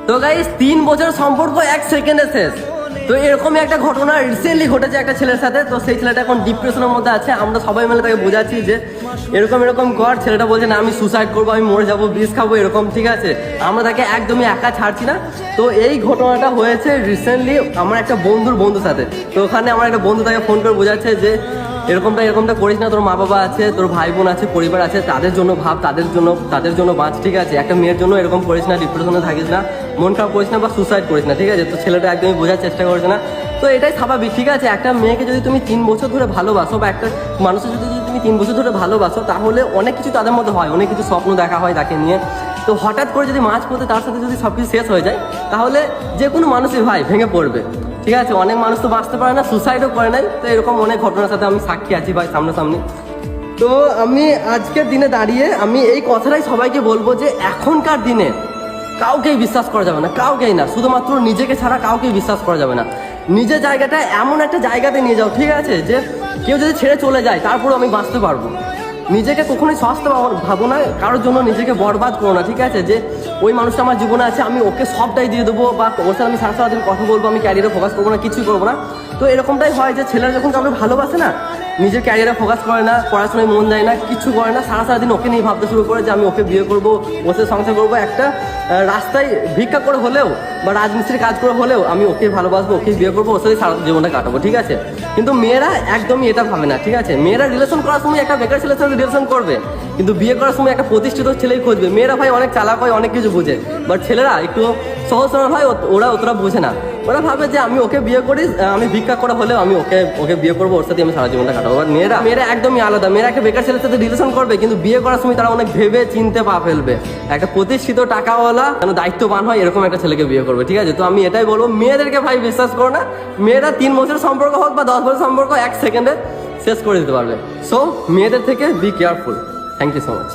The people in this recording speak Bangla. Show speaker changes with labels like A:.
A: তো গাইস 3 বছর সম্পর্ক 1 সেকেন্ডে শেষ। তো এরকমই একটা ঘটনা রিসেন্টলি ঘটেছে একটা ছেলের সাথে। তো সেই ছেলেটা এখন ডিপ্রেশনের মধ্যে আছে। আমরা সবাই মিলে তাকে বোঝাচ্ছি যে এরকম কর। ছেলেটা বলছে না আমি সুসাইড করবো, আমি মরে যাবো, বিষ খাবো, এরকম। ঠিক আছে, আমরা তাকে একদমই একা ছাড়ছি না। তো এই ঘটনাটা হয়েছে রিসেন্টলি আমার একটা বন্ধুর সাথে। তো ওখানে আমার একটা বন্ধু তাকে ফোন করে বোঝাচ্ছে যে এরকমটা করিস না, তোর মা বাবা আছে, তোর ভাই বোন আছে, পরিবার আছে, তাদের জন্য ভাব, তাদের জন্য বাঁচ। ঠিক আছে, একটা মেয়ের জন্য এরকম করিস না, ডিপ্রেশনে থাকিস না, মন খারাপ করিস না বা সুসাইড করিস না। ঠিক আছে, তো ছেলেটা একদমই বোঝার চেষ্টা করছে না। তো এটাই স্বাভাবিক। ঠিক আছে, একটা মেয়েকে যদি তুমি 3 বছর ধরে ভালোবাসো বা একটা মানুষের যদি তুমি 3 বছর ধরে ভালোবাসো, তাহলে অনেক কিছু তাদের মধ্যে হয়, অনেক কিছু স্বপ্ন দেখা হয় তাকে নিয়ে। তো হঠাৎ করে যদি মাঝ পথে তার সাথে যদি সব কিছু শেষ হয়ে যায়, তাহলে যে কোনো মানুষই ভাই ভেঙে পড়বে। ঠিক আছে, অনেক মানুষ তো বাঁচতে পারে না, সুসাইডও করে নাই। তো এরকম অনেক ঘটনার সাথে আমি সাক্ষী আছি ভাই, সামনাসামনি। তো আমি আজকের দিনে দাঁড়িয়ে আমি এই কথাটাই সবাইকে বলবো যে এখনকার দিনে কাউকেই বিশ্বাস করা যাবে না, কাউকেই না, শুধুমাত্র নিজেকে ছাড়া কাউকেই বিশ্বাস করা যাবে না। নিজের জায়গাটা এমন একটা জায়গাতে নিয়ে যাও, ঠিক আছে, যে কেউ যদি ছেড়ে চলে যায় তারপর আমি বাঁচতে পারবো। নিজেকে কখনোই সস্তা ভাবো না, কারোর জন্য নিজেকে বরবাদ করো না। ঠিক আছে, যে ওই মানুষটা আমার জীবনে আছে, আমি ওকে সবটাই দিয়ে দেবো বা ওর সাথে আমি সারাদিন কথা বলবো, আমি ক্যারিয়ারে ফোকাস করবো না, কিছুই করবো না। তো এরকমটাই হয় যে ছেলেরা যখন কাউকে ভালোবাসে না, নিজের ক্যারিয়ারে ফোকাস করে না, পড়াশোনায় মন দেয় না, কিছু করে না, সারাদিন ওকে নিয়ে ভাবতে শুরু করে যে আমি ওকে বিয়ে করবো, ওর সাথে সংসার করবো। একটা রাস্তায় ভিক্ষা করে হলেও বা রাজমিস্ত্রির কাজ করে হলেও আমি ওকে ভালোবাসবো, ওকে বিয়ে করবো, ওর সাথে সারা জীবনটা কাটাবো। ঠিক আছে, কিন্তু মেয়েরা একদমই এটা ভাবে না। ঠিক আছে, মেয়েরা রিলেশন করার সময় একটা বেকার ছেলের সাথে রিলেশন করবে, কিন্তু বিয়ে করার সময় একটা প্রতিষ্ঠিত ছেলেই খুঁজবে। মেয়েরা ভাই অনেক চালাক হয়, অনেক কিছু বুঝে, বাট ছেলেরা একটু সহজ সরল হয়, ওরা অতটা বোঝে না। ওরা ভাবে যে আমি ওকে বিয়ে করি, আমি ভিক্ষা করা হলেও আমি ওকে বিয়ে করবো, ওর সাথে আমি সারা জীবনটা কাটাবো। বাট মেয়েরা একদমই আলাদা। মেয়েরা একটা বেকার ছেলের সাথে রিলেশন করবে, কিন্তু বিয়ে করার সময় তারা অনেক ভেবে চিনতে পা ফেলবে। একটা প্রতিষ্ঠিত টাকাওয়ালা যেন দায়িত্ববান হয় এরকম একটা ছেলেকে বিয়ে করবে। ঠিক আছে, তো আমি এটাই বলবো, মেয়েদেরকে ভাই বিশ্বাস করো না। মেয়েরা 3 বছর সম্পর্ক হোক বা 10 বছর সম্পর্ক 1 সেকেন্ডে শেষ করে দিতে পারবে। সো মেয়েদের থেকে be careful. Thank you so much.